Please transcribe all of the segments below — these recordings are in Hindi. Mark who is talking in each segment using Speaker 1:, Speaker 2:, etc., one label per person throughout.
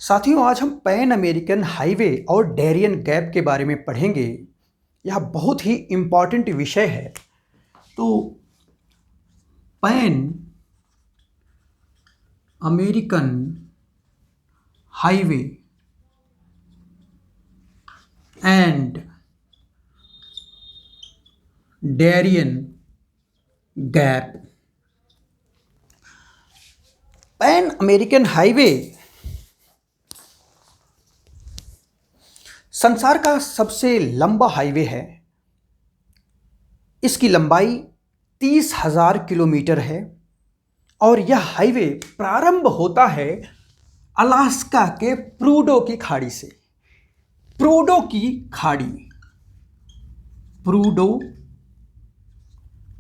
Speaker 1: साथियों, आज हम पैन अमेरिकन हाईवे और डैरियन गैप के बारे में पढ़ेंगे। यह बहुत ही इम्पॉर्टेंट विषय है। तो pan American highway and Darien gap. Pan American highway संसार का सबसे लंबा हाईवे है। इसकी लंबाई 30,000 किलोमीटर है और यह हाईवे प्रारंभ होता है अलास्का के प्रूडो की खाड़ी से। प्रूडो की खाड़ी, प्रूडो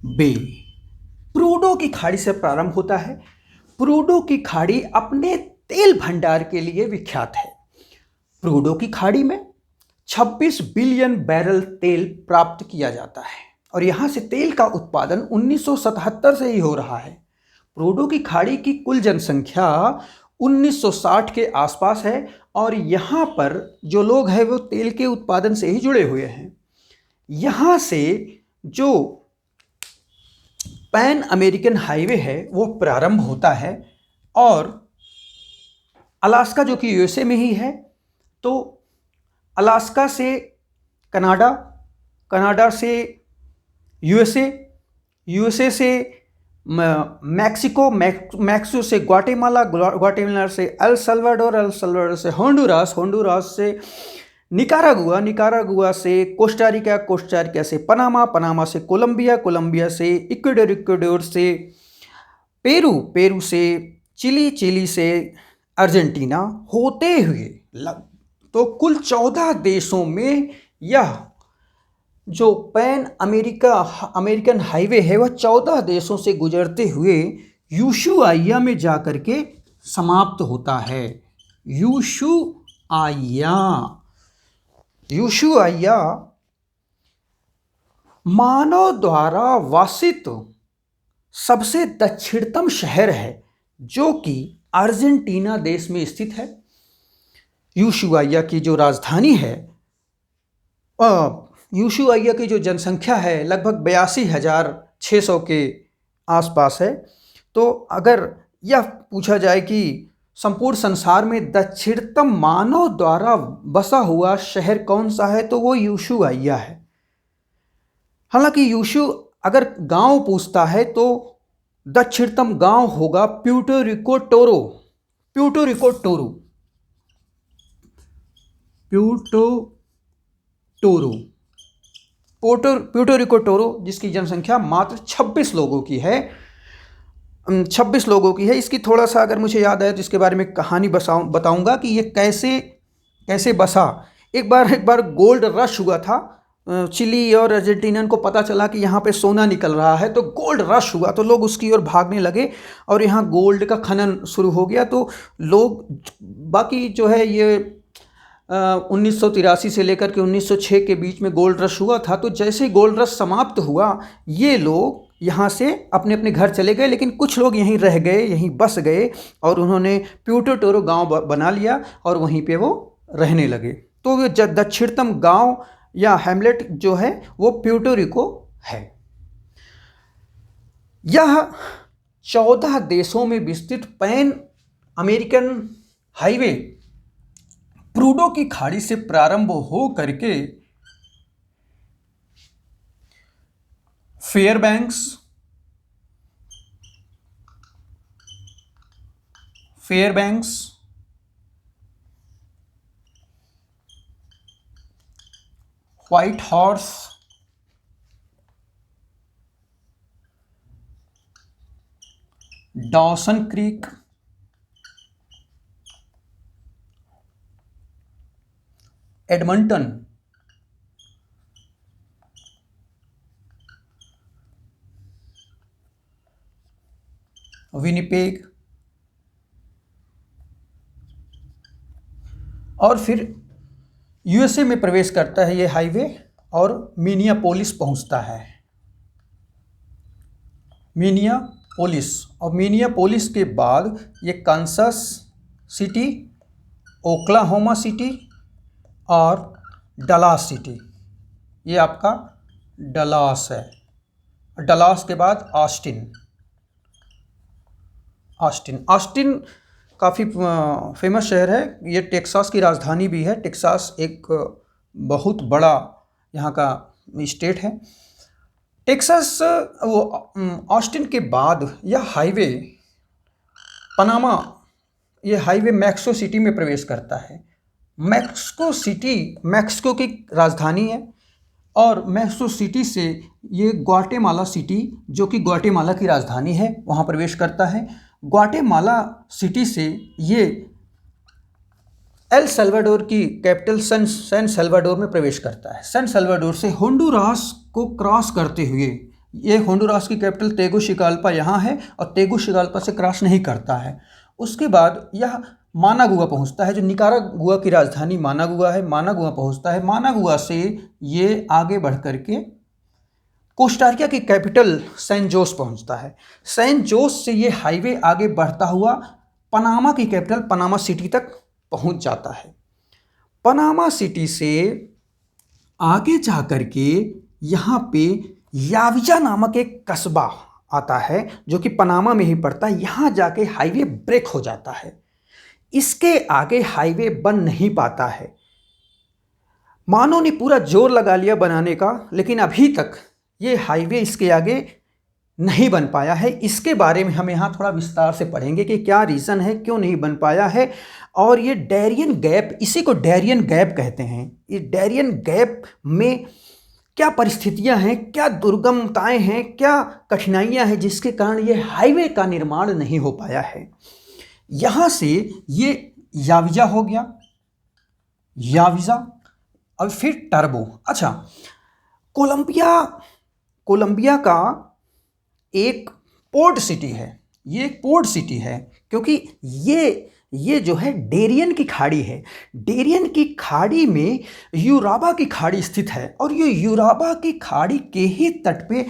Speaker 1: बे, प्रूडो की खाड़ी से प्रारंभ होता है। प्रूडो की खाड़ी अपने तेल भंडार के लिए विख्यात है। प्रूडो की खाड़ी में 26 बिलियन बैरल तेल प्राप्त किया जाता है और यहाँ से तेल का उत्पादन 1977 से ही हो रहा है। प्रूडो की खाड़ी की कुल जनसंख्या 1960 के आसपास है और यहाँ पर जो लोग हैं वो तेल के उत्पादन से ही जुड़े हुए हैं। यहाँ से जो पैन अमेरिकन हाईवे है वो प्रारंभ होता है और अलास्का, जो कि यूएसए में ही है, तो अलास्का से कनाडा, कनाडा से यूएसए, यूएसए से मैक्सिको, मैक्सिको से ग्वाटेमाला, ग्वाटेमाला से एल सल्वाडोर, एल सल्वाडोर से होंडुरास, होंडुरास से निकारागुआ, निकारागुआ से कोस्टारिका, कोस्टारिका से पनामा, पनामा से कोलंबिया, कोलंबिया से इक्वाडोर, इक्वाडोर से पेरू, पेरू से चिली, चिली से अर्जेंटीना होते हुए तो कुल 14 देशों में यह जो पैन अमेरिकन हाईवे है वह 14 देशों से गुजरते हुए यूशुआइया में जाकर के समाप्त होता है। यूशुआइया, यूशुआइया मानव द्वारा वासित सबसे दक्षिणतम शहर है जो कि अर्जेंटीना देश में स्थित है। यूशुआइया की जो राजधानी है, यूशुआइया की जो जनसंख्या है लगभग 82,600 के आसपास है। तो अगर यह पूछा जाए कि संपूर्ण संसार में दक्षिणतम मानव द्वारा बसा हुआ शहर कौन सा है, तो वो यूशुआइया है। हालांकि अगर गांव पूछता है तो दक्षिणतम गांव होगा Puerto Rico Toro, Puerto Rico Toro, Puerto Rico Toro, जिसकी जनसंख्या मात्र 26 लोगों की है। 26 लोगों की है। इसकी थोड़ा सा अगर मुझे याद आए तो इसके बारे में कहानी बताऊंगा कि ये कैसे बसा। एक बार गोल्ड रश हुआ था। चिली और अर्जेंटीना को पता चला कि यहाँ पे सोना निकल रहा है, तो गोल्ड रश हुआ तो लोग उसकी ओर भागने लगे और यहाँ गोल्ड का खनन शुरू हो गया। तो लोग बाकी जो है ये 1983 से लेकर के 1906 के बीच में गोल्ड रश हुआ था। तो जैसे गोल्ड रश समाप्त हुआ ये लोग यहाँ से अपने अपने घर चले गए, लेकिन कुछ लोग यहीं रह गए, यहीं बस गए और उन्होंने प्यूर्टो टोरो गांव बना लिया और वहीं पे वो रहने लगे। तो वो दक्षिणतम गांव या हैमलेट जो है वो प्यूर्टो रिको है। यह 14 देशों में विस्तृत पैन अमेरिकन हाईवे प्रूडो की खाड़ी से प्रारंभ हो करके Fairbanks, white horse, Dawson creek, Edmonton, Winnipeg और फिर यूएसए में प्रवेश करता है ये हाईवे और मिनियापोलिस पहुंचता है। मिनियापोलिस, और मिनियापोलिस के बाद ये कांसास सिटी ओक्लाहोमा सिटी और डलास सिटी। ये आपका डलास है। डलास के बाद ऑस्टिन। ऑस्टिन काफ़ी फेमस शहर है। ये टेक्सास की राजधानी भी है। टेक्सास एक बहुत बड़ा यहाँ का स्टेट है। टेक्सास वो ऑस्टिन के बाद यह हाईवे पनामा, ये हाईवे मैक्सिको सिटी में प्रवेश करता है। मैक्सिको सिटी मैक्सिको की राजधानी है और मैक्सिको सिटी से ये ग्वाटेमाला सिटी, जो कि ग्वाटेमाला की राजधानी है, वहाँ प्रवेश करता है। ग्वाटेमाला सिटी से ये एल सल्वाडोर की कैपिटल सैन सल्वाडोर में प्रवेश करता है। सैन सल्वाडोर से होंडुरास को क्रॉस करते हुए, ये होंडुरास की कैपिटल तेगुशिगाल्पा यहाँ है और तेगुशिगाल्पा से क्रॉस नहीं करता है। उसके बाद यह मानागुआ पहुँचता है, जो निकारागुआ की राजधानी मानागुआ है। मानागुआ पहुँचता है। मानागुआ से ये आगे बढ़ कर के कोस्टारिका की कैपिटल सैन जोस पहुँचता है। सैन जोस से ये हाईवे आगे बढ़ता हुआ पनामा की कैपिटल पनामा सिटी तक पहुँच जाता है। पनामा सिटी से आगे जा कर के यहाँ पे याविजा नामक एक कस्बा आता है, जो कि पनामा में ही पड़ता है। यहाँ जाके हाईवे ब्रेक हो जाता है। इसके आगे हाईवे बन नहीं पाता है। मानव ने पूरा जोर लगा लिया बनाने का, लेकिन अभी तक ये हाईवे इसके आगे नहीं बन पाया है। इसके बारे में हम यहाँ थोड़ा विस्तार से पढ़ेंगे कि क्या रीज़न है, क्यों नहीं बन पाया है। और ये डैरियन गैप, इसी को डैरियन गैप कहते हैं। ये डैरियन गैप में क्या परिस्थितियां हैं, क्या दुर्गमताएं हैं, क्या कठिनाइयां हैं, जिसके कारण ये हाईवे का निर्माण नहीं हो पाया है। यहाँ से ये याविजा हो गया, याविजा, और फिर टर्बो। अच्छा, कोलंबिया का एक पोर्ट सिटी है। ये एक पोर्ट सिटी है क्योंकि ये जो है डेरियन की खाड़ी है। डेरियन की खाड़ी में यूराबा की खाड़ी स्थित है और ये यूराबा की खाड़ी के ही तट पे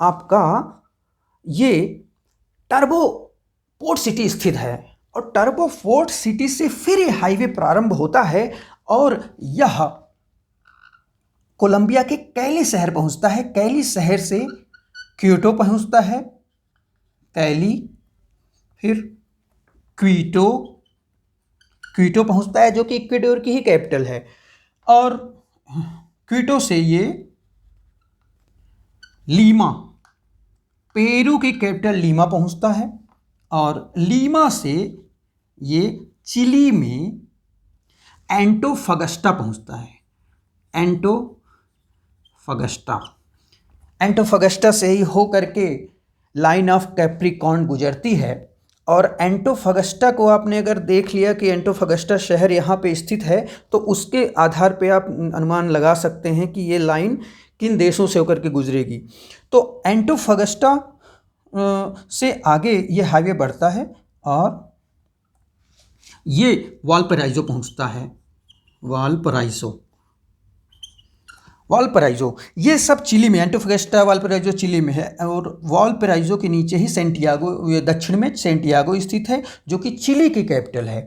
Speaker 1: आपका ये टर्बो पोर्ट सिटी स्थित है। और टर्बो पोर्ट सिटी से फिर ये हाईवे प्रारंभ होता है और यह कोलंबिया के कैली शहर पहुंचता है। कैली शहर से क्योटो पहुंचता है, कैली, फिर क्वीटो पहुंचता है, जो कि इक्वेडोर की ही कैपिटल है। और क्वीटो से ये लीमा, पेरू की कैपिटल लीमा पहुंचता है। और लीमा से ये चिली में एंटोफगस्टा पहुंचता है। एंटोफगस्टा से ही हो करके लाइन ऑफ कैप्रिकॉर्न गुजरती है। और एंटोफगस्टा को आपने अगर देख लिया कि एंटोफगस्टा शहर यहाँ पे स्थित है, तो उसके आधार पे आप अनुमान लगा सकते हैं कि ये लाइन किन देशों से होकर के गुजरेगी। तो एंटोफगस्टा से आगे ये हाईवे बढ़ता है और ये वालपराइजो पहुँचता है। वालपराइजो ये सब चिली में, एंटोफगस्टा, वालपराइजो चिली में है। और वालपराइजो के नीचे ही सेंटियागो, ये दक्षिण में सेंटियागो स्थित है, जो कि चिली की कैपिटल है।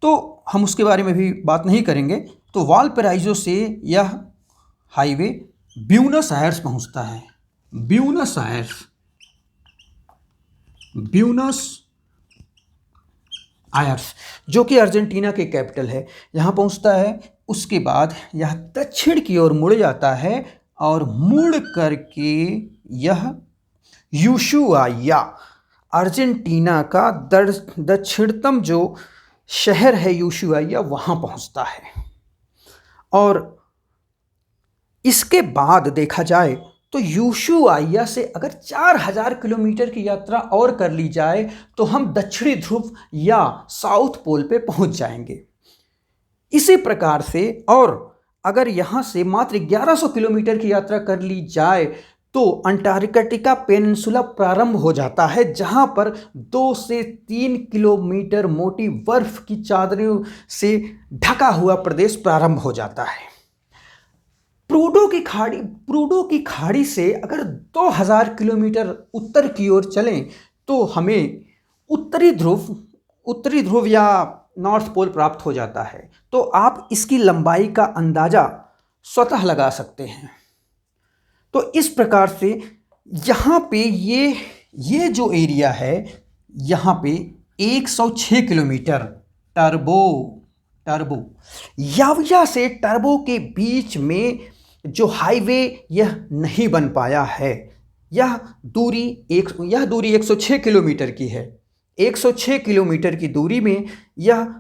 Speaker 1: तो हम उसके बारे में भी बात नहीं करेंगे। तो वालपराइजो से यह हाईवे ब्यूनस आयर्स पहुंचता है। ब्यूनस आयर्स, जो कि अर्जेंटीना की कैपिटल है, यहाँ पहुँचता है। उसके बाद यह दक्षिण की ओर मुड़ जाता है और मुड़ करके यह यूशुआया, अर्जेंटीना का दक्षिणतम जो शहर है यूशुआया, वहाँ पहुँचता है। और इसके बाद देखा जाए तो यूशुआया से अगर 4000 किलोमीटर की यात्रा और कर ली जाए तो हम दक्षिणी ध्रुव या साउथ पोल पे पहुंच जाएंगे। इसी प्रकार से, और अगर यहाँ से मात्र 1100 किलोमीटर की यात्रा कर ली जाए तो अंटार्कटिका पेनिनसुला प्रारंभ हो जाता है, जहाँ पर 2 से 3 किलोमीटर मोटी बर्फ की चादरों से ढका हुआ प्रदेश प्रारंभ हो जाता है। प्रूडो की खाड़ी से अगर 2000 किलोमीटर उत्तर की ओर चलें तो हमें उत्तरी ध्रुव या नॉर्थ पोल प्राप्त हो जाता है। तो आप इसकी लंबाई का अंदाज़ा स्वतः लगा सकते हैं। तो इस प्रकार से यहाँ पे ये जो एरिया है, यहाँ पे 106 किलोमीटर टर्बो याविया से टर्बो के बीच में जो हाईवे यह नहीं बन पाया है। यह दूरी 106 किलोमीटर की है। 106 किलोमीटर की दूरी में यह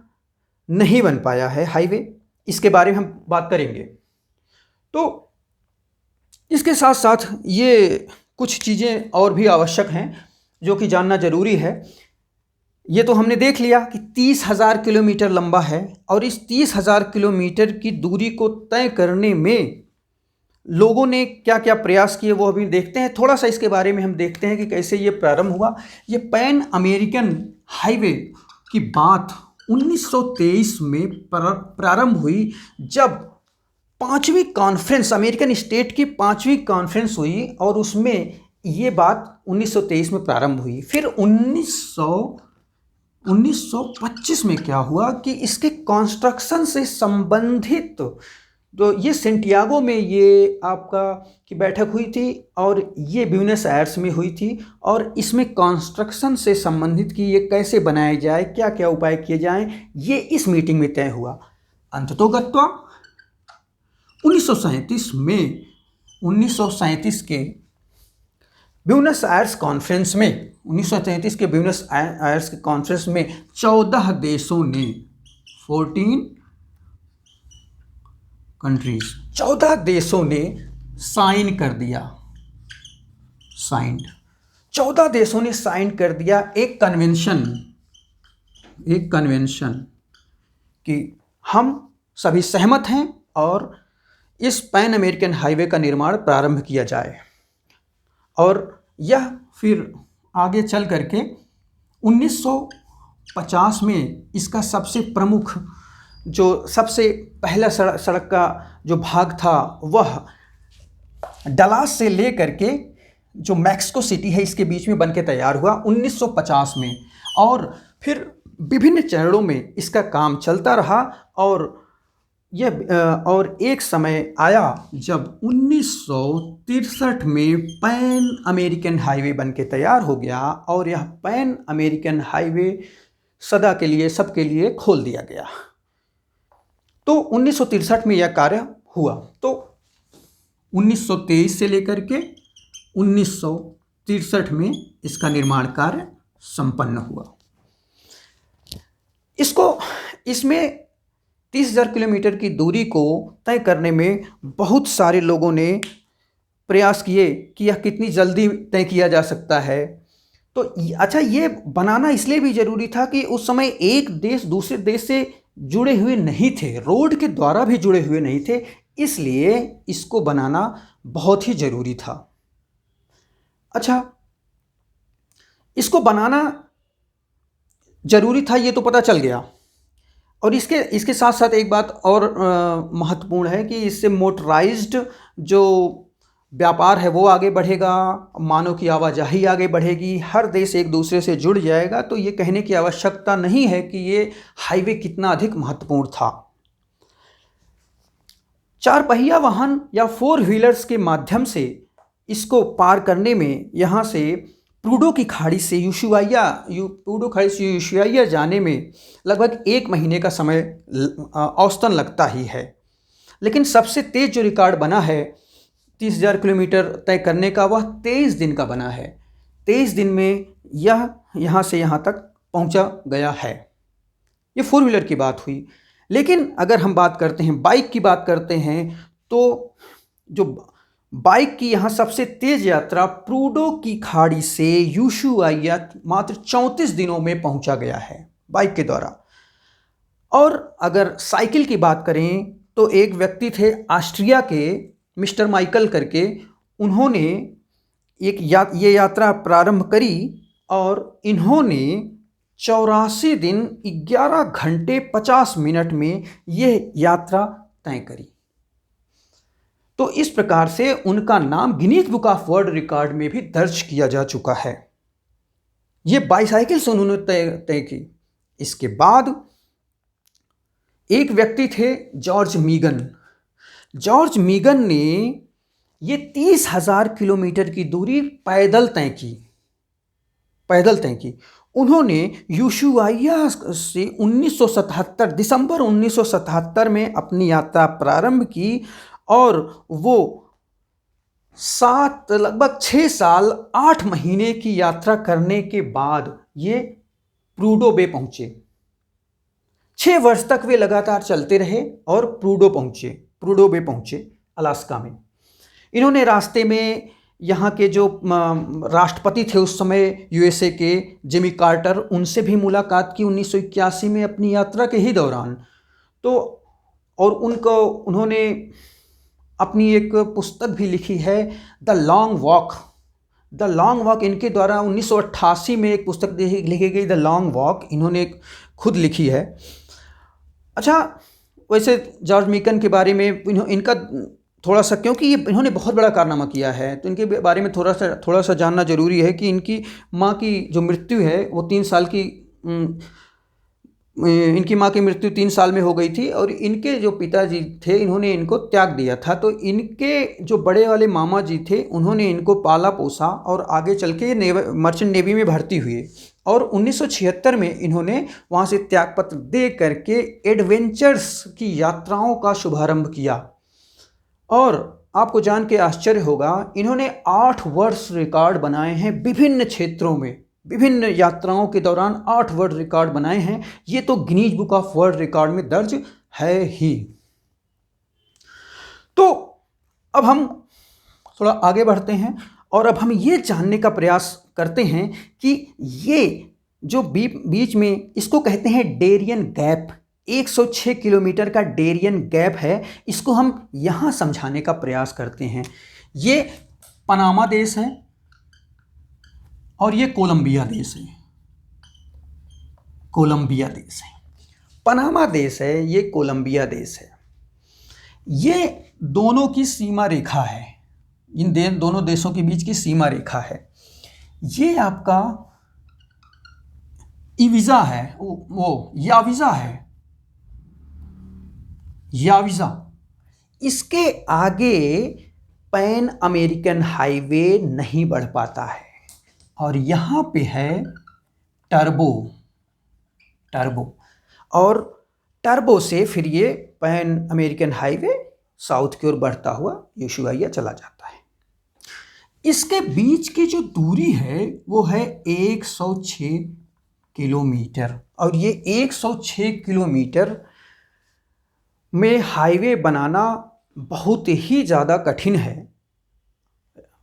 Speaker 1: नहीं बन पाया है हाईवे। इसके बारे में हम बात करेंगे। तो इसके साथ साथ ये कुछ चीज़ें और भी आवश्यक हैं जो कि जानना ज़रूरी है। ये तो हमने देख लिया कि 30,000 किलोमीटर लंबा है, और इस 30,000 किलोमीटर की दूरी को तय करने में लोगों ने क्या क्या प्रयास किए वो अभी देखते हैं। थोड़ा सा इसके बारे में हम देखते हैं कि कैसे ये प्रारंभ हुआ। ये पैन अमेरिकन हाईवे की बात 1923 में प्रारंभ हुई, जब 5वीं कॉन्फ्रेंस, अमेरिकन स्टेट की 5वीं कॉन्फ्रेंस हुई, और उसमें ये बात 1923 में प्रारंभ हुई। फिर 1925 में क्या हुआ कि इसके कंस्ट्रक्शन से संबंधित तो ये सेंटियागो में ये आपका की बैठक हुई थी, और ये ब्यूनस आयर्स में हुई थी, और इसमें कंस्ट्रक्शन से संबंधित कि ये कैसे बनाया जाए, क्या क्या उपाय किए जाएं, ये इस मीटिंग में तय हुआ। अंततोगत्वा 1937 के ब्यूनस आयर्स कॉन्फ्रेंस में 1933 के ब्यूनस आयर्स के कॉन्फ्रेंस में 14 देशों ने 14 कंट्रीज 14 देशों ने साइन कर दिया। 14 देशों ने साइन कर दिया एक कन्वेंशन कि हम सभी सहमत हैं और इस पैन अमेरिकन हाईवे का निर्माण प्रारंभ किया जाए। और यह फिर आगे चल करके 1950 में इसका सबसे प्रमुख जो सबसे पहला सड़क का जो भाग था वह डलास से ले करके जो मैक्सिको सिटी है इसके बीच में बनके तैयार हुआ 1950 में। और फिर विभिन्न चरणों में इसका काम चलता रहा, और एक समय आया जब 1963 में पैन अमेरिकन हाईवे बनके तैयार हो गया, और यह पैन अमेरिकन हाईवे सदा के लिए सबके लिए खोल दिया गया। तो 1963 में यह कार्य हुआ। तो 1923 से लेकर के 1963 में इसका निर्माण कार्य संपन्न हुआ। इसमें 30,000 किलोमीटर की दूरी को तय करने में बहुत सारे लोगों ने प्रयास किए कि यह कितनी जल्दी तय किया जा सकता है। तो अच्छा, ये बनाना इसलिए भी ज़रूरी था कि उस समय एक देश दूसरे देश से जुड़े हुए नहीं थे, रोड के द्वारा भी जुड़े हुए नहीं थे, इसलिए इसको बनाना बहुत ही ज़रूरी था। अच्छा, इसको बनाना ज़रूरी था ये तो पता चल गया, और इसके साथ साथ एक बात और महत्वपूर्ण है कि इससे मोटराइज्ड जो व्यापार है वो आगे बढ़ेगा, मानव की आवाजाही आगे बढ़ेगी, हर देश एक दूसरे से जुड़ जाएगा। तो ये कहने की आवश्यकता नहीं है कि ये हाईवे कितना अधिक महत्वपूर्ण था। 4 पहिया वाहन या 4 व्हीलर्स के माध्यम से इसको पार करने में यहाँ से प्रूडो खाड़ी से यूशुआइया जाने में लगभग 1 महीने का समय औसतन लगता ही है। लेकिन सबसे तेज़ जो रिकॉर्ड बना है 30,000 किलोमीटर तय करने का, वह 23 दिन का बना है। 23 दिन में यह यहाँ से यहाँ तक पहुँचा गया है। ये 4 व्हीलर की बात हुई। लेकिन अगर हम बात करते हैं, बाइक की बात करते हैं, तो जो बाइक की यहाँ सबसे तेज़ यात्रा प्रूडो की खाड़ी से यूशुआइया मात्र 34 दिनों में पहुँचा गया है बाइक के द्वारा। और अगर साइकिल की बात करें तो एक व्यक्ति थे ऑस्ट्रिया के मिस्टर माइकल करके, उन्होंने ये यात्रा प्रारंभ करी और इन्होंने 84 दिन 11 घंटे 50 मिनट में यह यात्रा तय करी। तो इस प्रकार से उनका नाम Guinness book of world record में भी दर्ज किया जा चुका है। ये बाईसाइकिल से उन्होंने तय की। इसके बाद एक व्यक्ति थे जॉर्ज मीगन। जॉर्ज मीगन ने ये 30,000 किलोमीटर की दूरी पैदल तय की। उन्होंने यूशुआइया से 1977 दिसंबर 1977 में अपनी यात्रा प्रारंभ की और वो लगभग 6 साल 8 महीने की यात्रा करने के बाद ये प्रूडो बे पहुंचे। 6 वर्ष तक वे लगातार चलते रहे और प्रूडो बे पहुंचे अलास्का में। इन्होंने रास्ते में यहाँ के जो राष्ट्रपति थे उस समय यूएसए के, जिमी कार्टर, उनसे भी मुलाकात की 1981 में अपनी यात्रा के ही दौरान। तो और उन्होंने अपनी एक पुस्तक भी लिखी है, द लॉन्ग वॉक। इनके द्वारा 1988 में एक पुस्तक लिखी गई, द लॉन्ग वॉक, इन्होंने खुद लिखी है। अच्छा, वैसे जॉर्ज मीगन के बारे में इनका थोड़ा सा, क्योंकि इन्होंने बहुत बड़ा कारनामा किया है तो इनके बारे में थोड़ा सा जानना जरूरी है कि इनकी माँ की जो मृत्यु है वो 3 साल की, इनकी माँ की मृत्यु 3 साल में हो गई थी और इनके जो पिताजी थे इन्होंने इनको त्याग दिया था। तो इनके जो बड़े वाले मामा जी थे उन्होंने इनको पाला पोसा और आगे चल के मर्चेंट नेवी में भर्ती हुए और 1976 में इन्होंने वहाँ से त्यागपत्र दे करके एडवेंचर्स की यात्राओं का शुभारंभ किया। और आपको जान के आश्चर्य होगा, इन्होंने 8 वर्ष रिकॉर्ड बनाए हैं विभिन्न क्षेत्रों में, विभिन्न यात्राओं के दौरान 8 वर्ल्ड रिकॉर्ड बनाए हैं। ये तो Guinness book of world record में दर्ज है ही। तो अब हम थोड़ा आगे बढ़ते हैं और अब हम ये जानने का प्रयास करते हैं कि ये जो बीच में, इसको कहते हैं डेरियन गैप, 106 किलोमीटर का डेरियन गैप है। इसको हम यहाँ समझाने का प्रयास करते हैं। ये पनामा देश है और ये कोलंबिया देश है। पनामा देश है, ये कोलंबिया देश है। ये दोनों की सीमा रेखा है, इन दोनों देशों के बीच की सीमा रेखा है। ये आपका याविज़ा है, याविज़ा। इसके आगे पैन अमेरिकन हाईवे नहीं बढ़ पाता है और यहाँ पे है टर्बो, और टर्बो से फिर ये पैन अमेरिकन हाईवे साउथ की ओर बढ़ता हुआ यूशुआइया चला जाता है। इसके बीच की जो दूरी है वो है 106 किलोमीटर और ये 106 किलोमीटर में हाईवे बनाना बहुत ही ज़्यादा कठिन है,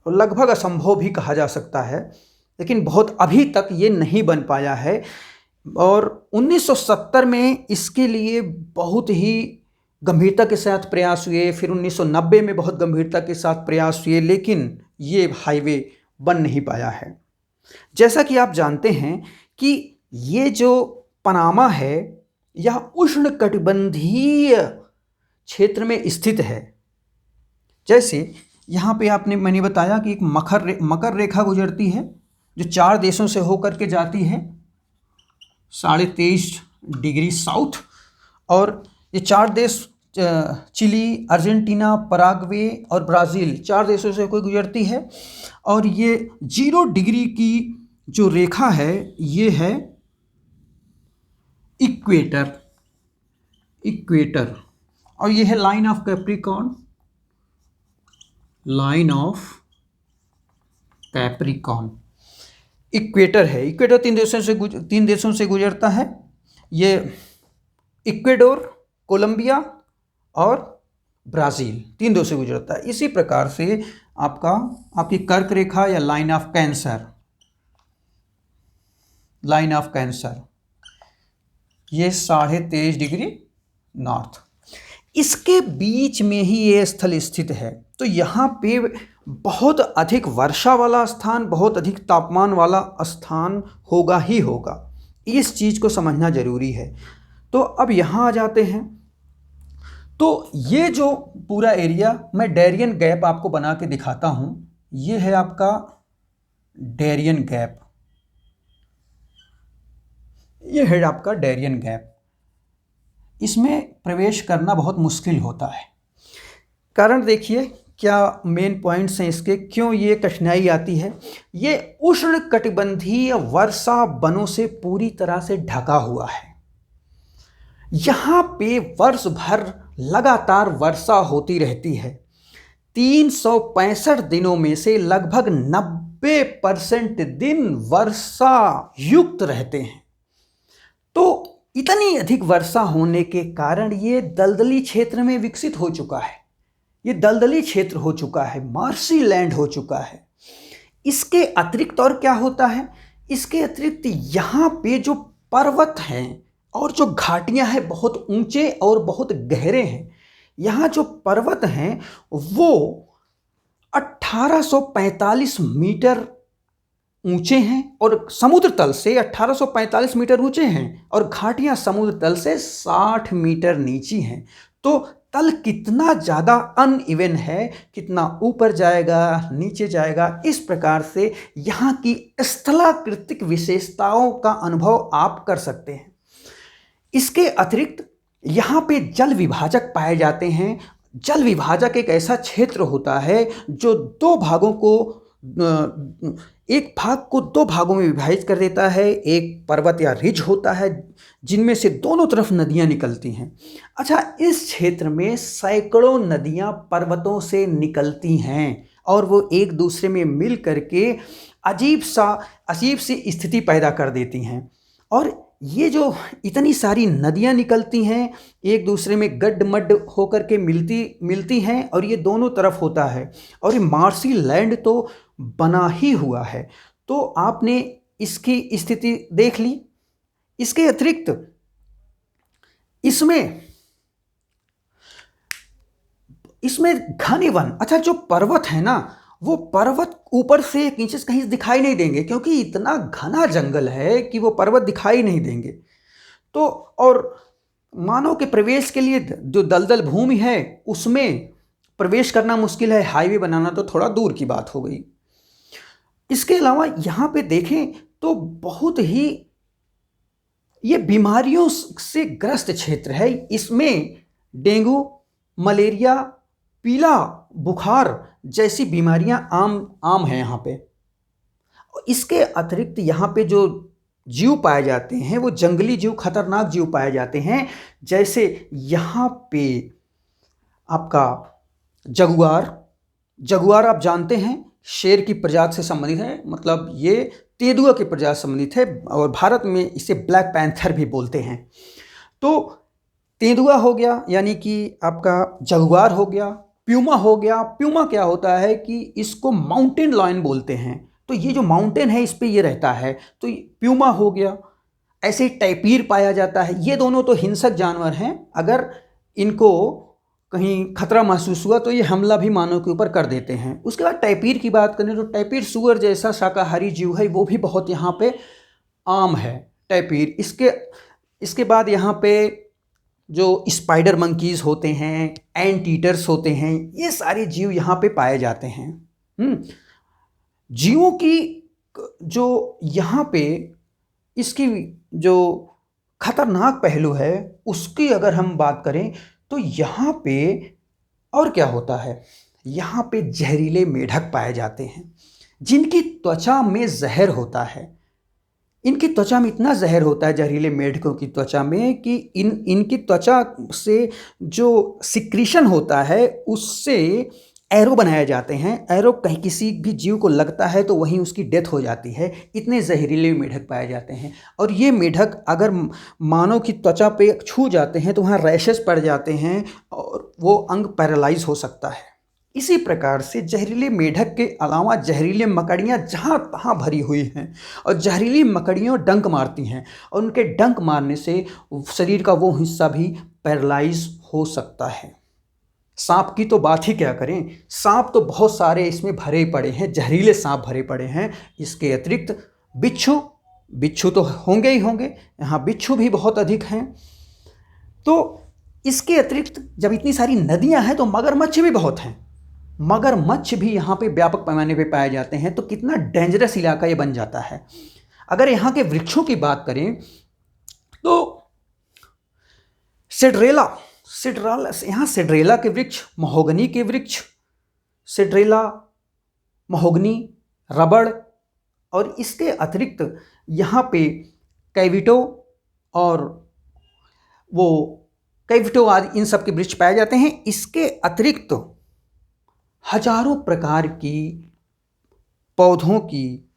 Speaker 1: लगभग असंभव भी कहा जा सकता है, लेकिन अभी तक ये नहीं बन पाया है। और 1970 में इसके लिए बहुत ही गंभीरता के साथ प्रयास हुए, फिर 1990 में बहुत गंभीरता के साथ प्रयास हुए, लेकिन ये हाईवे बन नहीं पाया है। जैसा कि आप जानते हैं कि ये जो पनामा है यह उष्णकटिबंधीय क्षेत्र में स्थित है। जैसे यहाँ पे मैंने बताया कि एक मकर रेखा गुजरती है जो 4 देशों से होकर के जाती है 23.5 डिग्री साउथ, और ये 4 देश चिली, अर्जेंटीना, पराग्वे और ब्राज़ील, 4 देशों से कोई गुजरती है। और ये 0 डिग्री की जो रेखा है ये है इक्वेटर, और ये है लाइन ऑफ कैप्रिकॉर्न, इक्वेटर है। इक्वेटर 3 देशों से गुजरता है, ये इक्वेडोर, कोलंबिया और ब्राज़ील, 3 देशों से गुजरता है। इसी प्रकार से आपकी कर्क रेखा या लाइन ऑफ कैंसर ये 23.5 डिग्री नॉर्थ, इसके बीच में ही ये स्थल स्थित है। तो यहाँ पे बहुत अधिक वर्षा वाला स्थान, बहुत अधिक तापमान वाला स्थान होगा ही होगा, इस चीज़ को समझना जरूरी है। तो अब यहाँ आ जाते हैं। तो ये जो पूरा एरिया, मैं डेरियन गैप आपको बना के दिखाता हूँ। ये है आपका डेरियन गैप, ये है आपका डेरियन गैप। इसमें प्रवेश करना बहुत मुश्किल होता है। कारण देखिए क्या मेन पॉइंट्स हैं इसके, क्यों ये कठिनाई आती है। ये उष्णकटिबंधीय वर्षा वनों से पूरी तरह से ढका हुआ है। यहाँ पे वर्ष भर लगातार वर्षा होती रहती है। 365 दिनों में से लगभग 90% दिन वर्षा युक्त रहते हैं। तो इतनी अधिक वर्षा होने के कारण ये दलदली क्षेत्र में विकसित हो चुका है। ये दलदली क्षेत्र हो चुका है, मार्शी लैंड हो चुका है। इसके अतिरिक्त और क्या होता है, इसके अतिरिक्त यहाँ पे जो पर्वत हैं और जो घाटियाँ हैं बहुत ऊंचे और बहुत गहरे हैं। यहाँ जो पर्वत हैं वो 1845 मीटर ऊंचे हैं और समुद्र तल से 1845 मीटर ऊंचे हैं, और घाटियाँ समुद्र तल से 60 मीटर नीची हैं। तो तल कितना ज़्यादा अनइवन है, कितना ऊपर जाएगा नीचे जाएगा, इस प्रकार से यहाँ की स्थलाकृतिक विशेषताओं का अनुभव आप कर सकते हैं। इसके अतिरिक्त यहाँ पे जल विभाजक पाए जाते हैं। जल विभाजक एक ऐसा क्षेत्र होता है जो दो भागों को, एक भाग को दो भागों में विभाजित कर देता है। एक पर्वत या रिज होता है जिनमें से दोनों तरफ नदियां निकलती हैं। अच्छा, इस क्षेत्र में सैकड़ों नदियां पर्वतों से निकलती हैं और वो एक दूसरे में मिल करके अजीब सी स्थिति पैदा कर देती हैं। और ये जो इतनी सारी नदियां निकलती हैं एक दूसरे में गड्ढ-मड्ढ होकर के मिलती हैं और ये दोनों तरफ होता है, और ये मार्शी लैंड तो बना ही हुआ है। तो आपने इसकी स्थिति देख ली। इसके अतिरिक्त इसमें घने वन, अच्छा जो पर्वत है ना, वो पर्वत ऊपर से नीचे से कहीं दिखाई नहीं देंगे क्योंकि इतना घना जंगल है कि वो पर्वत दिखाई नहीं देंगे। तो और मानव के प्रवेश के लिए जो दलदल भूमि है उसमें प्रवेश करना मुश्किल है, हाईवे बनाना तो थोड़ा दूर की बात हो गई। इसके अलावा यहाँ पे देखें तो बहुत ही ये बीमारियों से ग्रस्त क्षेत्र है। इसमें डेंगू, मलेरिया, पीला बुखार जैसी बीमारियां आम हैं यहाँ पे। इसके अतिरिक्त यहाँ पे जो जीव पाए जाते हैं वो जंगली जीव, खतरनाक जीव पाए जाते हैं। जैसे यहाँ पे आपका जगुआर आप जानते हैं शेर की प्रजाति से संबंधित है, मतलब ये तेंदुआ की प्रजाति से संबंधित है और भारत में इसे ब्लैक पैंथर भी बोलते हैं। तो तेंदुआ हो गया यानी कि आपका जगुआर हो गया, प्यूमा हो गया। प्यूमा क्या होता है कि इसको माउंटेन लायन बोलते हैं, तो ये जो माउंटेन है इस पे ये रहता है, तो प्यूमा हो गया। ऐसे टैपीर पाया जाता है। ये दोनों तो हिंसक जानवर हैं, अगर इनको कहीं खतरा महसूस हुआ तो ये हमला भी मानव के ऊपर कर देते हैं। उसके बाद टैपीर की बात करें तो टैपीर सुअर जैसा शाकाहारी जीव है, वो भी बहुत यहाँ पे आम है टैपीर। इसके बाद यहाँ पे जो स्पाइडर मंकीज़ होते हैं, एंट ईटर्स होते हैं, ये सारे जीव यहाँ पे पाए जाते हैं। जीवों की जो यहाँ पे इसकी जो खतरनाक पहलू है उसकी अगर हम बात करें तो यहाँ पे और क्या होता है, यहाँ पे जहरीले मेढक पाए जाते हैं जिनकी त्वचा में जहर होता है। इनकी त्वचा में इतना जहर होता है जहरीले मेढकों की त्वचा में कि इनकी त्वचा से जो सिक्रीशन होता है उससे एरो बनाए जाते हैं। एरो कहीं किसी भी जीव को लगता है तो वहीं उसकी डेथ हो जाती है। इतने जहरीले मेढक पाए जाते हैं और ये मेढक अगर मानव की त्वचा पे छू जाते हैं तो वहाँ रैशेस पड़ जाते हैं और वो अंग पैरालाइज हो सकता है। इसी प्रकार से जहरीले मेढक के अलावा जहरीले मकड़ियाँ जहाँ तहाँ भरी हुई हैं और जहरीली मकड़ियों डंक मारती हैं और उनके डंक मारने से शरीर का वो हिस्सा भी पैरालाइज हो सकता है। सांप की तो बात ही क्या करें, सांप तो बहुत सारे इसमें भरे पड़े हैं, जहरीले सांप भरे पड़े हैं। इसके अतिरिक्त बिच्छू तो होंगे ही होंगे, यहाँ बिच्छू भी बहुत अधिक हैं। तो इसके अतिरिक्त जब इतनी सारी नदियाँ हैं तो मगरमच्छ भी बहुत हैं। मगरमच्छ भी यहाँ पे व्यापक पैमाने पे पाए जाते हैं। तो कितना डेंजरस इलाका ये बन जाता है। अगर यहाँ के वृक्षों की बात करें तो सिड्रेला, सिड्रेला, यहाँ सिड्रेला के वृक्ष, महोगनी के वृक्ष, सिड्रेला, महोगनी, रबड़, और इसके अतिरिक्त यहाँ पे कैविटो और वो कैविटो आदि इन सब के वृक्ष पाए जाते हैं। इसके अतिरिक्त हजारों प्रकार की पौधों की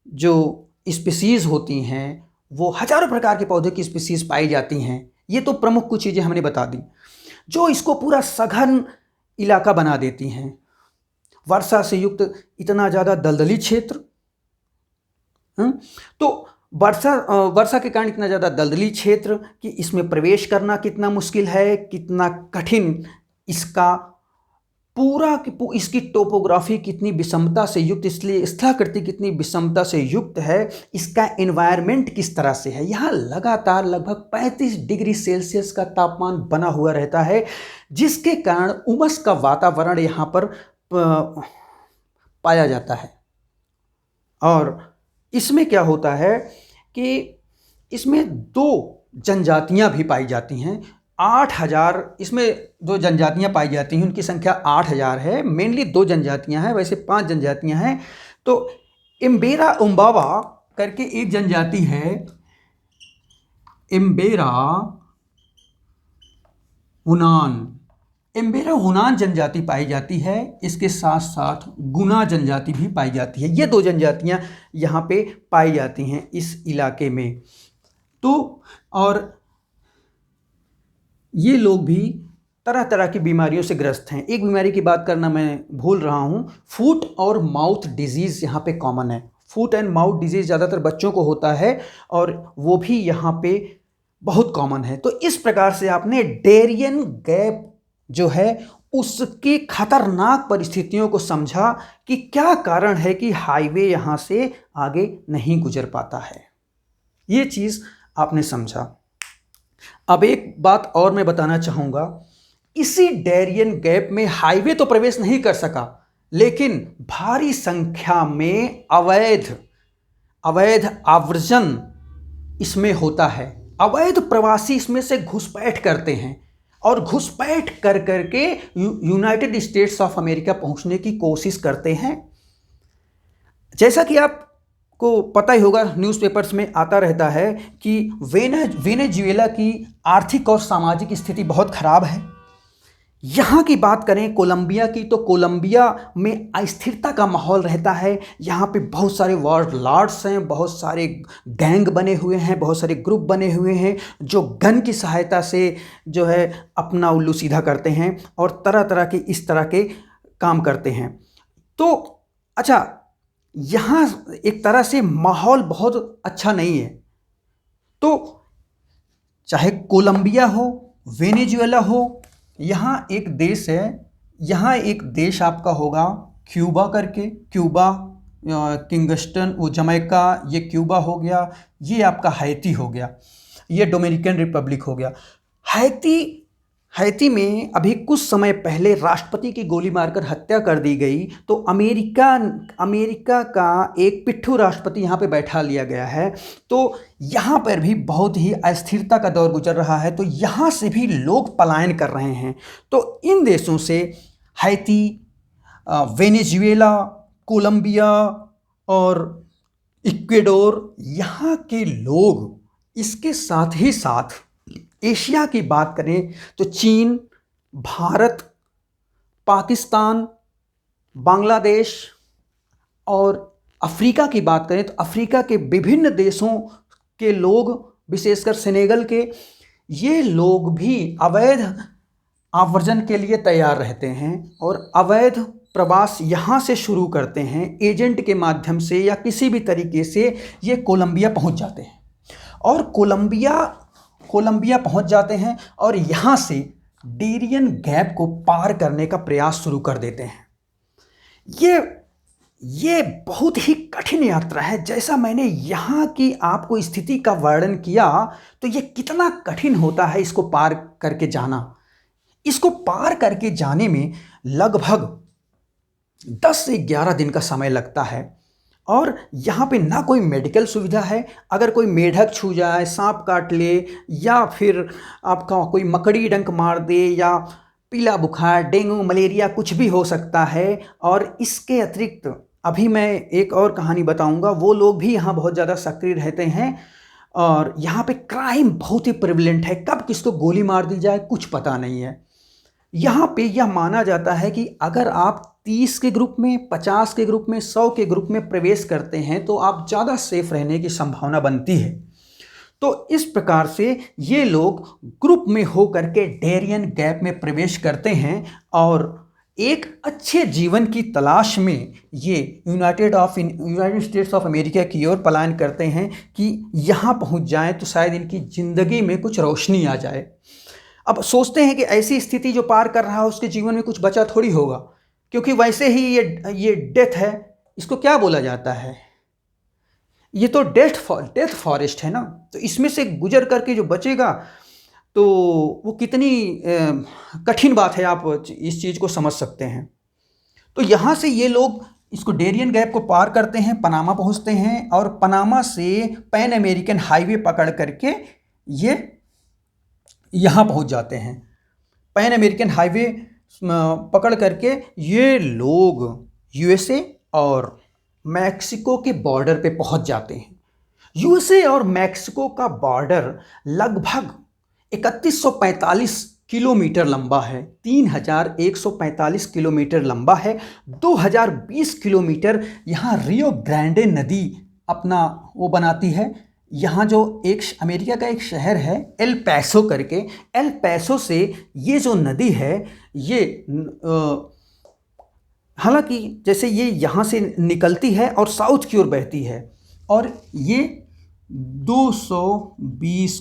Speaker 1: जो स्पीसीज़ होती हैं, वो हजारों प्रकार के पौधे की स्पीसीज़ पाई जाती हैं। ये तो प्रमुख कुछ चीज़ें हमने बता दी जो इसको पूरा सघन इलाका बना देती हैं। वर्षा से युक्त इतना ज़्यादा दलदली क्षेत्र, तो वर्षा के कारण इतना ज़्यादा दलदली क्षेत्र कि इसमें प्रवेश करना कितना मुश्किल है, कितना कठिन इसका पूरा इसकी टोपोग्राफी कितनी विषमता से युक्त, इसलिए स्थलाकृति कितनी विषमता से युक्त है, इसका एनवायरनमेंट किस तरह से है। यहाँ लगातार लगभग 35 डिग्री सेल्सियस का तापमान बना हुआ रहता है, जिसके कारण उमस का वातावरण यहाँ पर पाया जाता है। और इसमें क्या होता है कि इसमें 2 जनजातियाँ भी पाई जाती हैं। 8000 इसमें 2 जनजातियाँ पाई जाती हैं, उनकी संख्या 8000 है। मेनली 2 जनजातियाँ हैं, वैसे 5 जनजातियाँ हैं। तो इम्बेरा उम्बावा करके एक जनजाति है, इम्बेरा हुनान जनजाति पाई जाती है। इसके साथ साथ गुना जनजाति भी पाई जाती है। ये 2 जनजातियाँ यहाँ पे पाई जाती हैं इस इलाके में। तो और ये लोग भी तरह तरह की बीमारियों से ग्रस्त हैं। एक बीमारी की बात करना मैं भूल रहा हूँ, फूट और माउथ डिजीज़ यहाँ पे कॉमन है। फूट एंड माउथ डिजीज़ ज़्यादातर बच्चों को होता है और वो भी यहाँ पे बहुत कॉमन है। तो इस प्रकार से आपने डेरियन गैप जो है उसकी खतरनाक परिस्थितियों को समझा कि क्या कारण है कि हाईवे यहाँ से आगे नहीं गुजर पाता है। ये चीज़ आपने समझा। अब एक बात और मैं बताना चाहूँगा, इसी डेरियन गैप में हाईवे तो प्रवेश नहीं कर सका, लेकिन भारी संख्या में अवैध आव्रजन इसमें होता है। अवैध प्रवासी इसमें से घुसपैठ करते हैं और घुसपैठ कर करके यूनाइटेड स्टेट्स ऑफ अमेरिका पहुंचने की कोशिश करते हैं। जैसा कि आपको पता ही होगा, न्यूज़पेपर्स में आता रहता है कि वेनेजुएला की आर्थिक और सामाजिक स्थिति बहुत खराब है। यहाँ की बात करें कोलंबिया की, तो कोलंबिया में अस्थिरता का माहौल रहता है। यहाँ पे बहुत सारे वॉरलॉर्ड्स हैं, बहुत सारे गैंग बने हुए हैं, बहुत सारे ग्रुप बने हुए हैं जो गन की सहायता से जो है अपना उल्लू सीधा करते हैं और तरह तरह के इस तरह के काम करते हैं। तो अच्छा, यहाँ एक तरह से माहौल बहुत अच्छा नहीं है। तो चाहे कोलंबिया हो, वेनेजुएला हो, यहाँ एक देश है, यहाँ एक देश आपका होगा क्यूबा करके, क्यूबा, किंगस्टन, वो जमैका, ये क्यूबा हो गया, ये आपका हैती हो गया, ये डोमिनिकन रिपब्लिक हो गया। हैती में अभी कुछ समय पहले राष्ट्रपति की गोली मारकर हत्या कर दी गई। तो अमेरिका का एक पिट्ठू राष्ट्रपति यहाँ पे बैठा लिया गया है। तो यहाँ पर भी बहुत ही अस्थिरता का दौर गुजर रहा है। तो यहाँ से भी लोग पलायन कर रहे हैं। तो इन देशों से हैती, वेनेजुएला, कोलंबिया और इक्वेडोर, यहाँ के लोग, इसके साथ ही साथ एशिया की बात करें तो चीन, भारत, पाकिस्तान, बांग्लादेश और अफ्रीका की बात करें तो अफ्रीका के विभिन्न देशों के लोग, विशेषकर सेनेगल के, ये लोग भी अवैध आव्रजन के लिए तैयार रहते हैं और अवैध प्रवास यहाँ से शुरू करते हैं। एजेंट के माध्यम से या किसी भी तरीके से ये कोलंबिया पहुँच जाते हैं और कोलंबिया पहुंच जाते हैं और यहाँ से डेरियन गैप को पार करने का प्रयास शुरू कर देते हैं। ये बहुत ही कठिन यात्रा है। जैसा मैंने यहाँ की आपको स्थिति का वर्णन किया, तो ये कितना कठिन होता है इसको पार करके जाना। इसको पार करके जाने में लगभग 10 से 11 दिन का समय लगता है। और यहाँ पे ना कोई मेडिकल सुविधा है। अगर कोई मेढक छू जाए, सांप काट ले, या फिर आपका कोई मकड़ी डंक मार दे, या पीला बुखार, डेंगू, मलेरिया, कुछ भी हो सकता है। और इसके अतिरिक्त अभी मैं एक और कहानी बताऊंगा। वो लोग भी यहाँ बहुत ज़्यादा सक्रिय रहते हैं और यहाँ पे क्राइम बहुत ही प्रिवलेंट है। कब किसको गोली मार दी जाए कुछ पता नहीं है। यहाँ पे यह माना जाता है कि अगर आप 30 के ग्रुप में, 50 के ग्रुप में, 100 के ग्रुप में प्रवेश करते हैं तो आप ज़्यादा सेफ रहने की संभावना बनती है। तो इस प्रकार से ये लोग ग्रुप में हो करके डेरियन गैप में प्रवेश करते हैं और एक अच्छे जीवन की तलाश में ये यूनाइटेड स्टेट्स ऑफ अमेरिका की ओर पलायन करते हैं कि यहाँ पहुँच जाएं तो शायद इनकी ज़िंदगी में कुछ रोशनी आ जाए। अब सोचते हैं कि ऐसी स्थिति जो पार कर रहा है उसके जीवन में कुछ बचा थोड़ी होगा, क्योंकि वैसे ही ये डेथ है, इसको क्या बोला जाता है, ये तो डेथ फॉरेस्ट है ना। तो इसमें से गुजर करके जो बचेगा तो वो कितनी कठिन बात है, आप इस चीज़ को समझ सकते हैं। तो यहाँ से ये लोग इसको डेरियन गैप को पार करते हैं, पनामा पहुँचते हैं और पनामा से पैन अमेरिकन हाईवे पकड़ करके ये यहाँ पहुँच जाते हैं। पैन अमेरिकन हाईवे पकड़ करके ये लोग यूएसए और मैक्सिको के बॉर्डर पे पहुँच जाते हैं। यूएसए और मैक्सिको का बॉर्डर लगभग 3145 किलोमीटर लंबा है, 3145 किलोमीटर लंबा है। 2020 किलोमीटर यहाँ रियो ग्रांडे नदी अपना वो बनाती है। यहाँ जो एक अमेरिका का एक शहर है एल पैसो करके, एल पैसो से ये जो नदी है ये हालांकि जैसे ये यहाँ से निकलती है और साउथ की ओर बहती है और ये 2020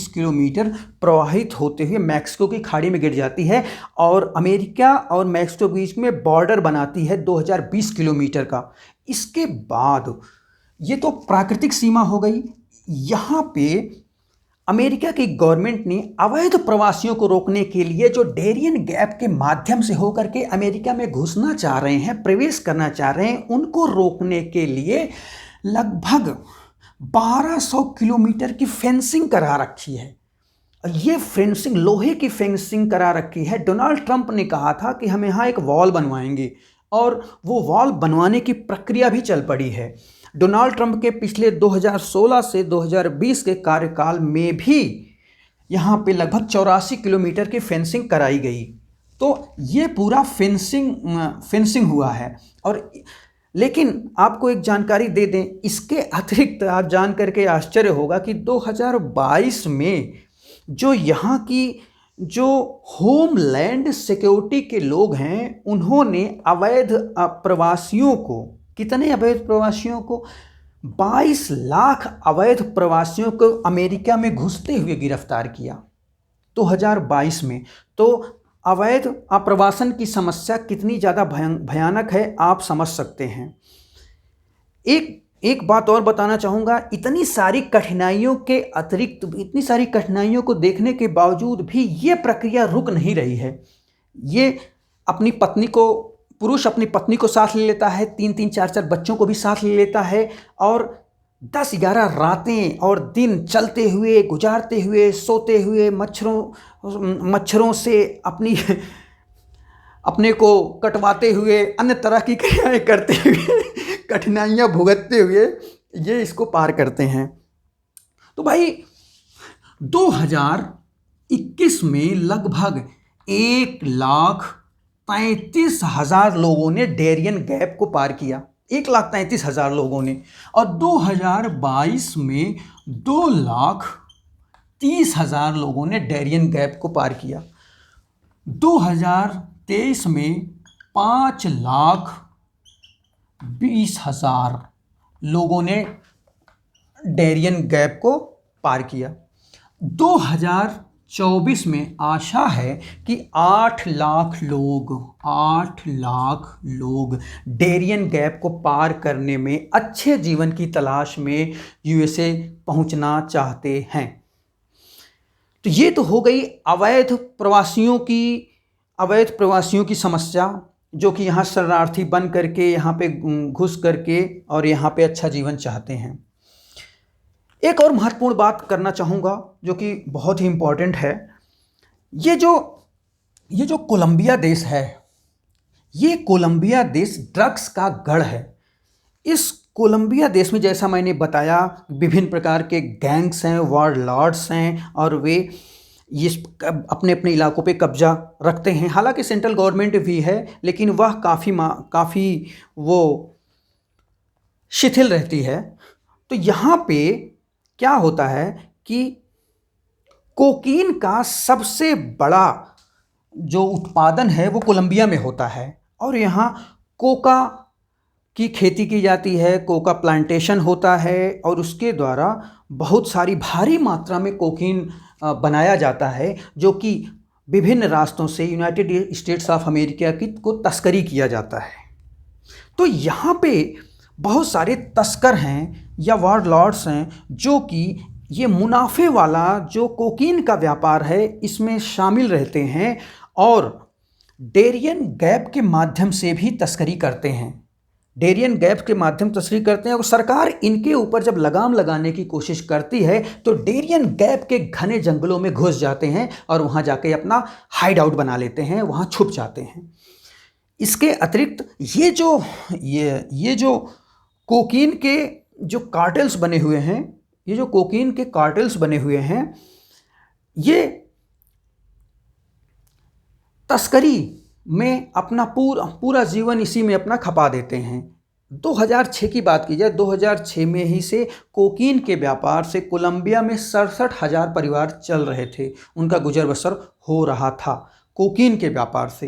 Speaker 1: किलोमीटर प्रवाहित होते हुए मैक्सिको की खाड़ी में गिर जाती है और अमेरिका और मैक्सिको बीच में बॉर्डर बनाती है 2020 किलोमीटर का। इसके बाद ये तो प्राकृतिक सीमा हो गई। यहाँ पे अमेरिका की गवर्नमेंट ने अवैध प्रवासियों को रोकने के लिए जो डेरियन गैप के माध्यम से होकर के अमेरिका में घुसना चाह रहे हैं, प्रवेश करना चाह रहे हैं, उनको रोकने के लिए लगभग 1200 किलोमीटर की फेंसिंग करा रखी है। ये फेंसिंग लोहे की फेंसिंग करा रखी है। डोनाल्ड ट्रंप ने कहा था कि हम यहाँ एक वॉल बनवाएंगे और वो वॉल बनवाने की प्रक्रिया भी चल पड़ी है। डोनाल्ड ट्रंप के पिछले 2016 से 2020 के कार्यकाल में भी यहाँ पे लगभग 84 किलोमीटर की फेंसिंग कराई गई। तो ये पूरा फेंसिंग हुआ है। और लेकिन आपको एक जानकारी दे दें, इसके अतिरिक्त आप जान करके आश्चर्य होगा कि 2022 में जो यहाँ की जो होमलैंड सिक्योरिटी के लोग हैं उन्होंने अवैध प्रवासियों को, कितने अवैध प्रवासियों को, 22 लाख अवैध प्रवासियों को अमेरिका में घुसते हुए गिरफ्तार किया 2022 में। तो अवैध आप्रवासन की समस्या कितनी ज़्यादा भयानक है आप समझ सकते हैं। एक बात और बताना चाहूँगा, इतनी सारी कठिनाइयों के अतिरिक्त, इतनी सारी कठिनाइयों को देखने के बावजूद भी ये प्रक्रिया रुक नहीं रही है। ये पुरुष अपनी पत्नी को साथ ले लेता है, 3-3, 4-4 बच्चों को भी साथ ले लेता है और 10-11 रातें और दिन चलते हुए, गुजारते हुए, सोते हुए, मच्छरों से अपने को कटवाते हुए, अन्य तरह की क्रियाएं करते हुए, कठिनाइयां भुगतते हुए ये इसको पार करते हैं। तो भाई 2021 में लगभग 1,33,000 लोगों ने डेरियन गैप को पार किया, 1,33,000 लोगों ने। और 2022 में 2,30,000 लोगों ने डेरियन गैप को पार किया। 2023 में 5,20,000 लोगों ने डेरियन गैप को पार किया। 2024 में आशा है कि 8 लाख लोग डेरियन गैप को पार करने में, अच्छे जीवन की तलाश में यूएसए पहुंचना चाहते हैं। तो ये तो हो गई अवैध प्रवासियों की समस्या। जो कि यहाँ शरणार्थी बन करके यहाँ पे घुस करके और यहाँ पे अच्छा जीवन चाहते हैं। एक और महत्वपूर्ण बात करना चाहूँगा जो कि बहुत ही इम्पोर्टेंट है। ये जो कोलंबिया देश है, ये कोलंबिया देश ड्रग्स का गढ़ है। इस कोलंबिया देश में जैसा मैंने बताया विभिन्न प्रकार के गैंग्स हैं, वारलॉर्ड्स हैं और वे ये अपने अपने इलाकों पे कब्जा रखते हैं। हालांकि सेंट्रल गवर्नमेंट भी है लेकिन वह काफ़ी वो शिथिल रहती है। तो यहाँ पे क्या होता है कि कोकीन का सबसे बड़ा जो उत्पादन है वो कोलंबिया में होता है और यहाँ कोका की खेती की जाती है, कोका प्लांटेशन होता है और उसके द्वारा बहुत सारी भारी मात्रा में कोकीन बनाया जाता है जो कि विभिन्न रास्तों से यूनाइटेड स्टेट्स ऑफ अमेरिका की को तस्करी किया जाता है। तो यहाँ पे बहुत सारे तस्कर हैं या वारलॉर्ड्स हैं जो कि ये मुनाफे वाला जो कोकीन का व्यापार है इसमें शामिल रहते हैं और डेरियन गैप के माध्यम से भी तस्करी करते हैं। डेरियन गैप के माध्यम तस्करी करते हैं और सरकार इनके ऊपर जब लगाम लगाने की कोशिश करती है तो डेरियन गैप के घने जंगलों में घुस जाते हैं और वहाँ जाके अपना हाइड आउट बना लेते हैं, वहाँ छुप जाते हैं। इसके अतिरिक्त ये जो कोकीन के जो कार्टेल्स बने हुए हैं, ये जो कोकीन के कार्टेल्स बने हुए हैं, ये तस्करी में अपना पूरा जीवन इसी में अपना खपा देते हैं। 2006 की बात की जाए, 2006 में ही से कोकीन के व्यापार से कोलंबिया में 67,000 परिवार चल रहे थे, उनका गुजर बसर हो रहा था कोकीन के व्यापार से।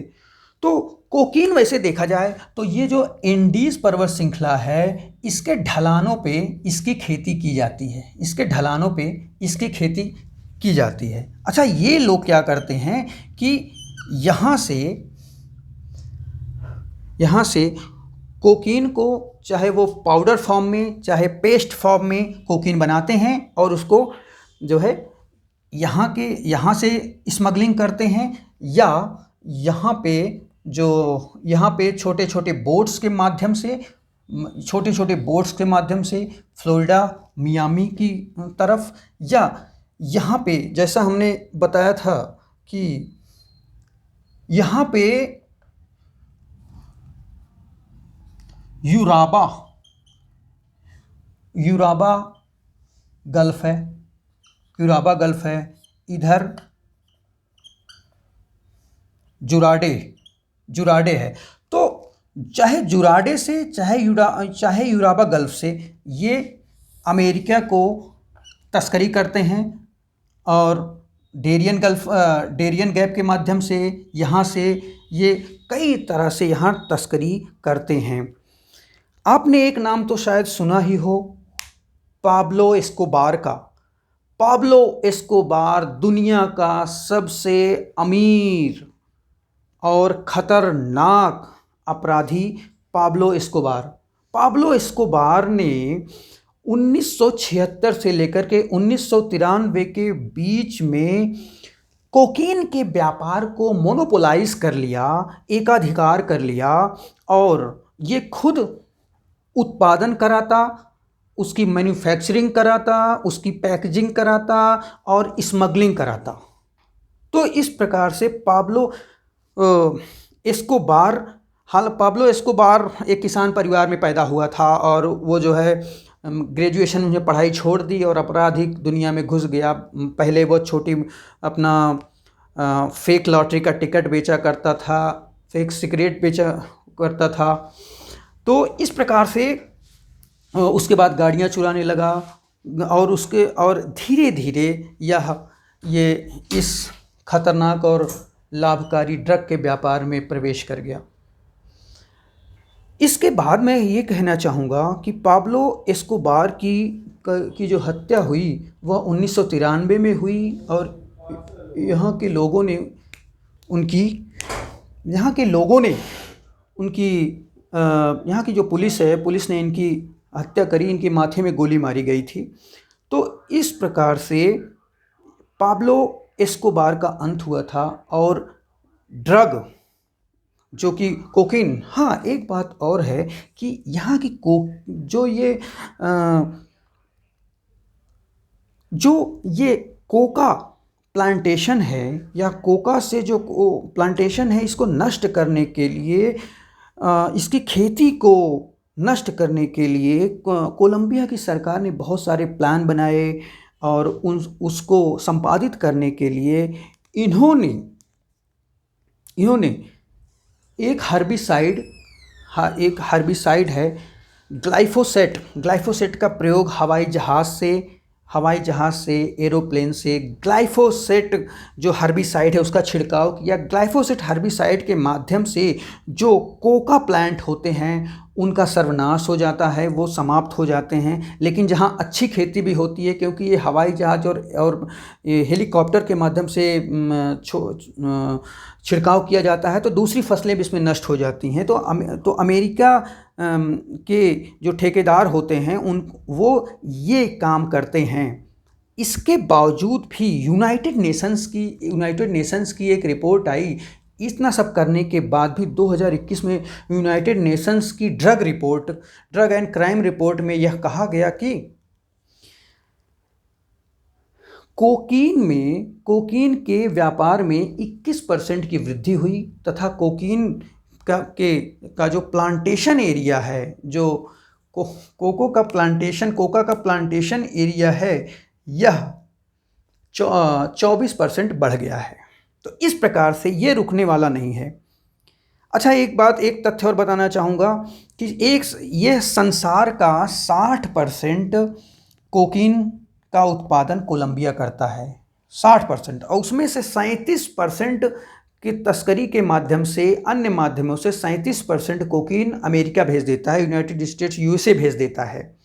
Speaker 1: तो कोकीन वैसे देखा जाए तो ये जो एंडीज पर्वत श्रृंखला है इसके ढलानों पे इसकी खेती की जाती है, इसके ढलानों पे इसकी खेती की जाती है। अच्छा, ये लोग क्या करते हैं कि यहाँ से कोकीन को चाहे वो पाउडर फॉर्म में चाहे पेस्ट फॉर्म में कोकीन बनाते हैं और उसको जो है यहाँ से स्मगलिंग करते हैं या यहाँ पे छोटे छोटे बोट्स के माध्यम से फ्लोरिडा मियामी की तरफ, या यहाँ पे जैसा हमने बताया था कि यहाँ पे यूराबा गल्फ है, इधर जुराडे है। तो चाहे जुराडे से चाहे यूराबा गल्फ से ये अमेरिका को तस्करी करते हैं और डेरियन गैप के माध्यम से यहाँ से ये कई तरह से यहाँ तस्करी करते हैं। आपने एक नाम तो शायद सुना ही हो, पाब्लो एस्कोबार का। पाब्लो एस्कोबार दुनिया का सबसे अमीर और ख़तरनाक अपराधी पाब्लो एस्कोबार ने 1976 से लेकर के 1993 के बीच में कोकीन के व्यापार को मोनोपोलाइज कर लिया, एकाधिकार कर लिया और ये खुद उत्पादन कराता, उसकी मैन्युफैक्चरिंग कराता, उसकी पैकेजिंग कराता और स्मगलिंग कराता। तो इस प्रकार से पाब्लो एस्कोबार एक किसान परिवार में पैदा हुआ था और वो जो है ग्रेजुएशन में पढ़ाई छोड़ दी और आपराधिक दुनिया में घुस गया। पहले वो छोटी अपना फेक लॉटरी का टिकट बेचा करता था, फेक सिगरेट बेचा करता था। तो इस प्रकार से उसके बाद गाड़ियाँ चुराने लगा और धीरे धीरे ये इस खतरनाक और लाभकारी ड्रग के व्यापार में प्रवेश कर गया। इसके बाद मैं ये कहना चाहूँगा कि पाब्लो एस्कोबार की जो हत्या हुई वह 1993 में हुई और यहाँ के लोगों ने यहाँ की जो पुलिस ने इनकी हत्या करी, इनके माथे में गोली मारी गई थी। तो इस प्रकार से पाब्लो एस्कोबार का अंत हुआ था और ड्रग जो कि कोकीन। हाँ, एक बात और है कि यहाँ की जो ये कोका प्लांटेशन है, या कोका से जो प्लांटेशन है, इसको नष्ट करने के लिए, इसकी खेती को नष्ट करने के लिए कोलंबिया की सरकार ने बहुत सारे प्लान बनाए, और उसको संपादित करने के लिए इन्होंने एक हर्बिसाइड, हाँ, एक हर्बिसाइड है ग्लाइफोसेट का प्रयोग हवाई जहाज़ से, एरोप्लेन से ग्लाइफोसेट जो हर्बिसाइड है उसका छिड़काव किया। ग्लाइफोसेट हर्बिसाइड के माध्यम से जो कोका प्लांट होते हैं उनका सर्वनाश हो जाता है, वो समाप्त हो जाते हैं। लेकिन जहाँ अच्छी खेती भी होती है, क्योंकि ये हवाई जहाज़ और ये हेलीकॉप्टर के माध्यम से छिड़काव किया जाता है, तो दूसरी फसलें भी इसमें नष्ट हो जाती हैं। तो अमेरिका के जो ठेकेदार होते हैं वो ये काम करते हैं। इसके बावजूद भी यूनाइटेड नेशंस की एक रिपोर्ट आई। इतना सब करने के बाद भी 2021 में यूनाइटेड नेशंस की ड्रग एंड क्राइम रिपोर्ट में यह कहा गया कि कोकीन के व्यापार में 21% की वृद्धि हुई, तथा कोकीन का जो प्लांटेशन एरिया है, जो कोका का प्लांटेशन एरिया है, यह 24% बढ़ गया है। तो इस प्रकार से ये रुकने वाला नहीं है। अच्छा, एक तथ्य और बताना चाहूँगा कि यह संसार का 60% कोकीन का उत्पादन कोलंबिया करता है, 60%, और उसमें से 37% की तस्करी के माध्यम से, अन्य माध्यमों से 37% कोकीन अमेरिका भेज देता है, यूनाइटेड स्टेट्स यूएसए भेज देता है।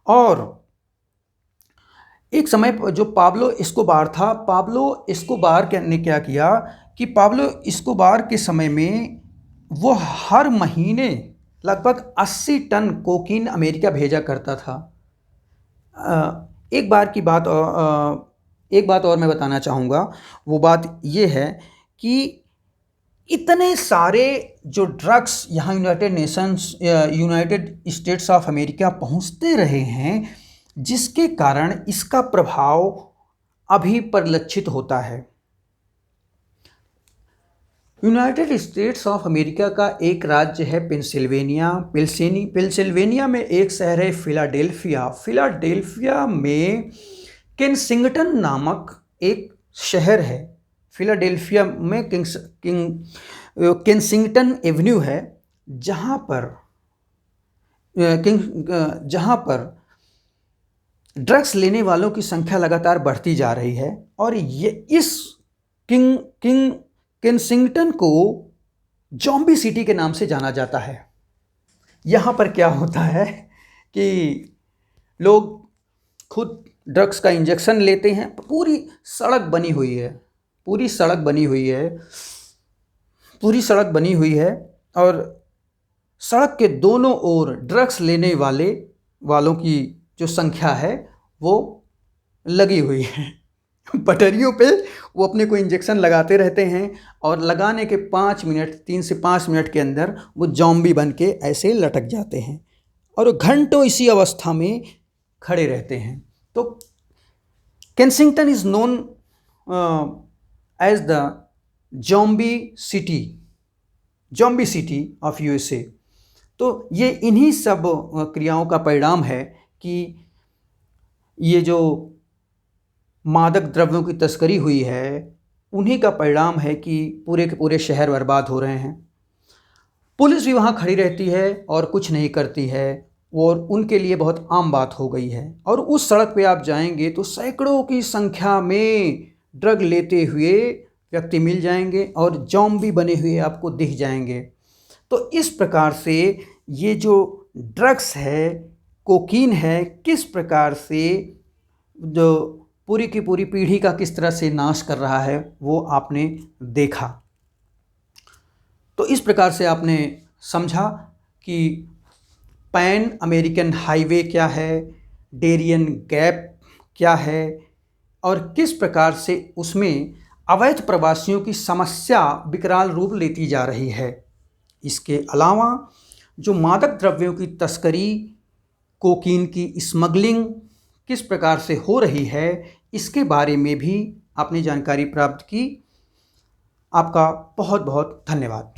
Speaker 1: और एक समय जो पाब्लो एस्कोबार ने क्या किया कि पाब्लो एस्कोबार के समय में वो हर महीने लगभग 80 टन कोकीन अमेरिका भेजा करता था। एक बात और मैं बताना चाहूँगा। वो बात ये है कि इतने सारे जो ड्रग्स यहाँ यूनाइटेड स्टेट्स ऑफ अमेरिका पहुँचते रहे हैं, जिसके कारण इसका प्रभाव अभी परिलक्षित होता है। यूनाइटेड स्टेट्स ऑफ अमेरिका का एक राज्य है पेंसिल्वेनिया में एक शहर है फिलाडेल्फिया में केंसिंगटन नामक एक शहर है। फिलाडेल्फिया में केंसिंगटन एवेन्यू है, जहाँ पर ड्रग्स लेने वालों की संख्या लगातार बढ़ती जा रही है। और ये इस केंसिंगटन को जॉम्बी सिटी के नाम से जाना जाता है। यहाँ पर क्या होता है कि लोग खुद ड्रग्स का इंजेक्शन लेते हैं। पूरी सड़क बनी हुई है और सड़क के दोनों ओर ड्रग्स लेने वालों की जो संख्या है वो लगी हुई है। पटरियों पे वो अपने को इंजेक्शन लगाते रहते हैं, और लगाने के 3 से 5 मिनट के अंदर वो जॉम्बी बन के ऐसे लटक जाते हैं, और घंटों इसी अवस्था में खड़े रहते हैं। तो Kensington is known as the zombie city of USA. तो ये इन्हीं सब क्रियाओं का परिणाम है कि ये जो मादक द्रव्यों की तस्करी हुई है, उन्हीं का परिणाम है कि पूरे के पूरे शहर बर्बाद हो रहे हैं। पुलिस भी वहाँ खड़ी रहती है और कुछ नहीं करती है, और उनके लिए बहुत आम बात हो गई है। और उस सड़क पे आप जाएंगे तो सैकड़ों की संख्या में ड्रग लेते हुए व्यक्ति मिल जाएंगे, और जॉम्बी बने हुए आपको दिख जाएंगे। तो इस प्रकार से ये जो ड्रग्स है, कोकीन है, किस प्रकार से जो पूरी की पूरी पीढ़ी का किस तरह से नाश कर रहा है, वो आपने देखा। तो इस प्रकार से आपने समझा कि पैन अमेरिकन हाईवे क्या है, डेरियन गैप क्या है, और किस प्रकार से उसमें अवैध प्रवासियों की समस्या विकराल रूप लेती जा रही है। इसके अलावा जो मादक द्रव्यों की तस्करी, कोकीन की स्मगलिंग किस प्रकार से हो रही है, इसके बारे में भी आपने जानकारी प्राप्त की। आपका बहुत बहुत धन्यवाद।